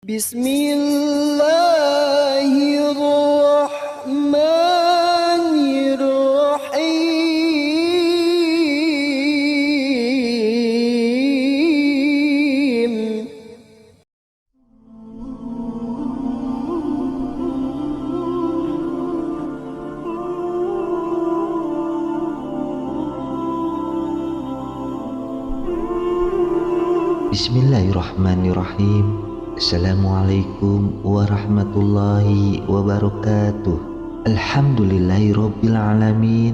Bismillahirrahmanirrahim. Bismillahirrahmanirrahim. Assalamualaikum warahmatullahi wabarakatuh. Alhamdulillahirabbil alamin.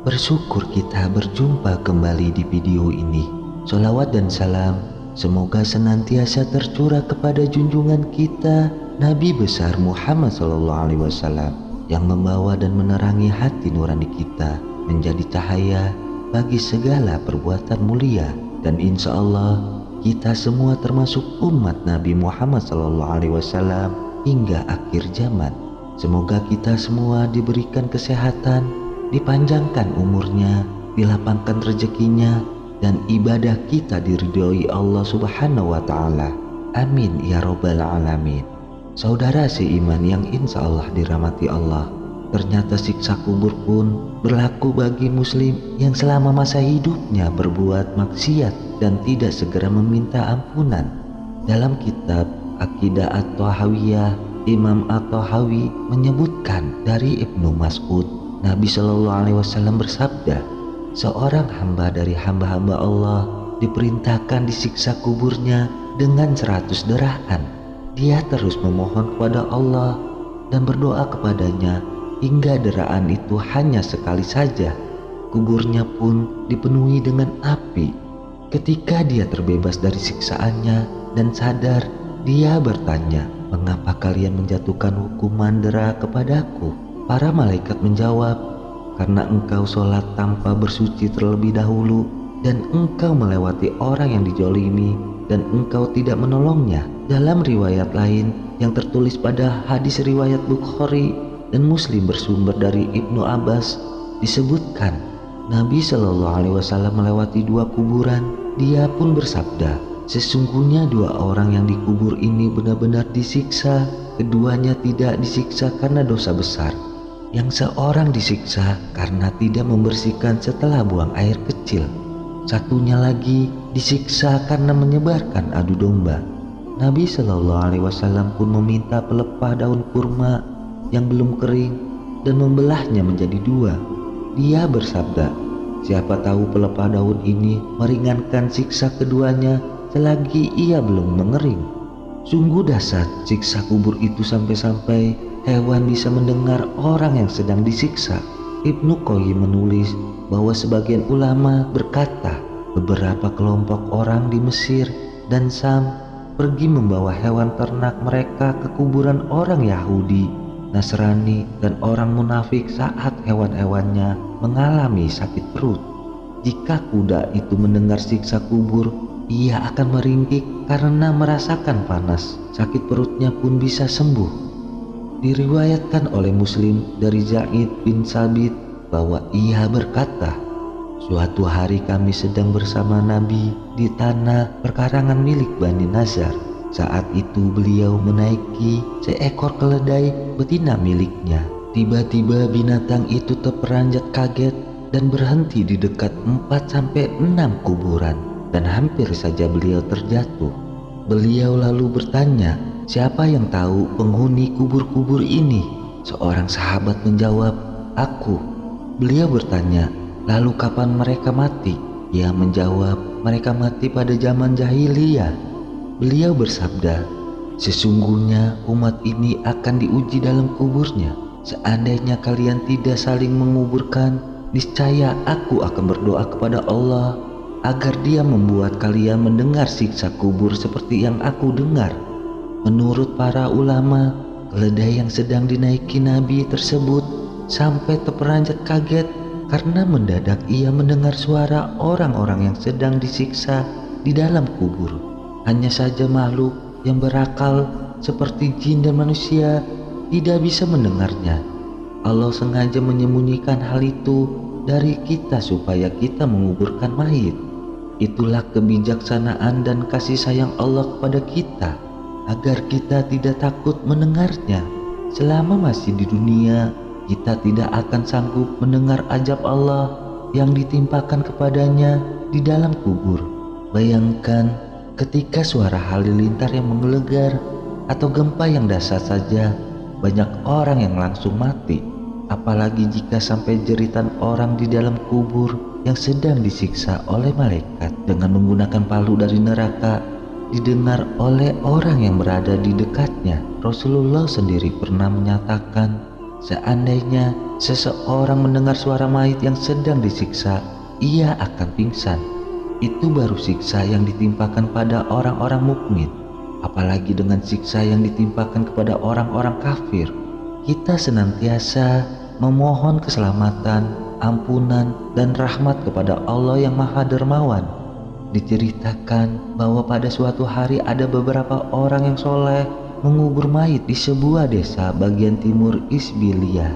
Bersyukur kita berjumpa kembali di video ini. Sholawat dan salam semoga senantiasa tercurah kepada junjungan kita Nabi besar Muhammad SAW yang membawa dan menerangi hati nurani kita menjadi cahaya bagi segala perbuatan mulia. Dan insya Allah kita semua termasuk umat Nabi Muhammad SAW hingga akhir zaman. Semoga kita semua diberikan kesehatan, dipanjangkan umurnya, dilapangkan rezekinya, dan ibadah kita diridhoi Allah Subhanahu wa Ta'ala. Amin ya Rabbal Alamin. Saudara seiman yang insya Allah dirahmati Allah, ternyata siksa kubur pun berlaku bagi muslim yang selama masa hidupnya berbuat maksiat dan tidak segera meminta ampunan. Dalam kitab Aqidah At-Thahawiyah, Imam At-Tahawi menyebutkan dari Ibnu Mas'ud, Nabi SAW bersabda, seorang hamba dari hamba-hamba Allah diperintahkan disiksa kuburnya dengan 100 derahan. Dia terus memohon kepada Allah dan berdoa kepadanya hingga deraan itu hanya sekali saja. Kuburnya pun dipenuhi dengan api. Ketika dia terbebas dari siksaannya dan sadar, dia bertanya, "Mengapa kalian menjatuhkan hukuman dera kepadaku?" Para malaikat menjawab, "Karena engkau sholat tanpa bersuci terlebih dahulu, dan engkau melewati orang yang dijolimi, dan engkau tidak menolongnya." Dalam riwayat lain yang tertulis pada hadis riwayat Bukhari dan Muslim bersumber dari Ibnu Abbas, disebutkan Nabi SAW melewati 2 kuburan. Dia pun bersabda, "Sesungguhnya 2 orang yang dikubur ini benar-benar disiksa. Keduanya tidak disiksa karena dosa besar. Yang seorang disiksa karena tidak membersihkan setelah buang air kecil. Satunya lagi disiksa karena menyebarkan adu domba." Nabi SAW pun meminta pelepah daun kurma yang belum kering dan membelahnya menjadi 2. Dia bersabda, "Siapa tahu pelepah daun ini meringankan siksa keduanya selagi ia belum mengering." Sungguh dahsyat siksa kubur itu sampai-sampai hewan bisa mendengar orang yang sedang disiksa. Ibnu Qayyim menulis bahwa sebagian ulama berkata, beberapa kelompok orang di Mesir dan Sam pergi membawa hewan ternak mereka ke kuburan orang Yahudi, Nasrani, dan orang munafik saat hewan-hewannya mengalami sakit perut. Jika kuda itu mendengar siksa kubur, ia akan meringkik karena merasakan panas. Sakit perutnya pun bisa sembuh. Diriwayatkan oleh Muslim dari Zaid bin Sabit bahwa ia berkata, "Suatu hari kami sedang bersama Nabi di tanah perkarangan milik Bani Nazar. Saat itu beliau menaiki seekor keledai betina miliknya. Tiba-tiba binatang itu terperanjat kaget dan berhenti di dekat 4-6 kuburan dan hampir saja beliau terjatuh. Beliau lalu bertanya, 'Siapa yang tahu penghuni kubur-kubur ini?' Seorang sahabat menjawab, 'Aku.' Beliau bertanya, 'Lalu kapan mereka mati?' Ia menjawab, 'Mereka mati pada zaman jahiliyah.' Beliau bersabda, 'Sesungguhnya umat ini akan diuji dalam kuburnya. Seandainya kalian tidak saling menguburkan, niscaya aku akan berdoa kepada Allah agar Dia membuat kalian mendengar siksa kubur seperti yang aku dengar.' Menurut para ulama, keledai yang sedang dinaiki Nabi tersebut sampai terperanjat kaget karena mendadak ia mendengar suara orang-orang yang sedang disiksa di dalam kubur. Hanya saja makhluk yang berakal seperti jin dan manusia tidak bisa mendengarnya. Allah sengaja menyembunyikan hal itu dari kita supaya kita menguburkan mayit. Itulah kebijaksanaan dan kasih sayang Allah kepada kita. agar kita tidak takut mendengarnya. Selama masih di dunia, kita tidak akan sanggup mendengar azab Allah yang ditimpakan kepadanya di dalam kubur. Bayangkan ketika suara halilintar yang menggelegar atau gempa yang dahsyat saja, banyak orang yang langsung mati. Apalagi jika sampai jeritan orang di dalam kubur yang sedang disiksa oleh malaikat dengan menggunakan palu dari neraka didengar oleh orang yang berada di dekatnya. Rasulullah sendiri pernah menyatakan, seandainya seseorang mendengar suara mayit yang sedang disiksa, ia akan pingsan. Itu baru siksa yang ditimpakan pada orang-orang mukmin. Apalagi dengan siksa yang ditimpakan kepada orang-orang kafir. Kita senantiasa memohon keselamatan, ampunan, dan rahmat kepada Allah yang Maha Dermawan. Diceritakan bahwa pada suatu hari ada beberapa orang yang soleh mengubur mayit di sebuah desa bagian timur Isbilia.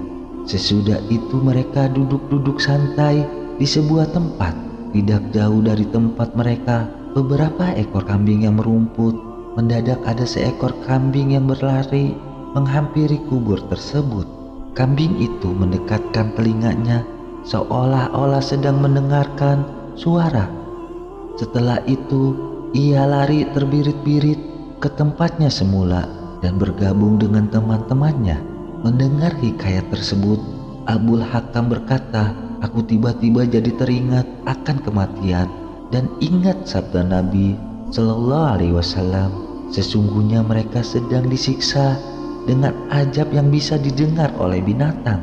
Sesudah itu mereka duduk-duduk santai di sebuah tempat. Tidak jauh dari tempat mereka, beberapa ekor kambing yang merumput. Mendadak ada seekor kambing yang berlari menghampiri kubur tersebut. Kambing itu mendekatkan telinganya seolah-olah sedang mendengarkan suara. Setelah itu, ia lari terbirit-birit ke tempatnya semula dan bergabung dengan teman-temannya. Mendengar hikayat tersebut, Abul Hakam berkata, "Aku tiba-tiba jadi teringat akan kematian dan ingat sabda Nabi Shallallahu Alaihi Wasallam, sesungguhnya mereka sedang disiksa dengan azab yang bisa didengar oleh binatang."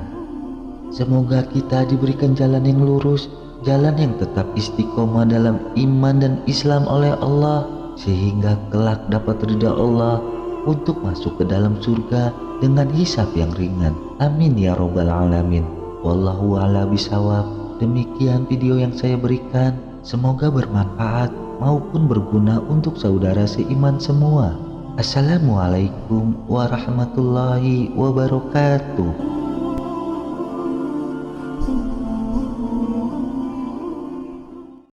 Semoga kita diberikan jalan yang lurus, jalan yang tetap istiqomah dalam iman dan Islam oleh Allah, sehingga kelak dapat ridha Allah untuk masuk ke dalam surga dengan hisab yang ringan. Amin ya robbal alamin. Wallahu a'lam bishawab. Demikian video yang saya berikan, semoga bermanfaat maupun berguna untuk saudara seiman semua. Assalamualaikum warahmatullahi wabarakatuh.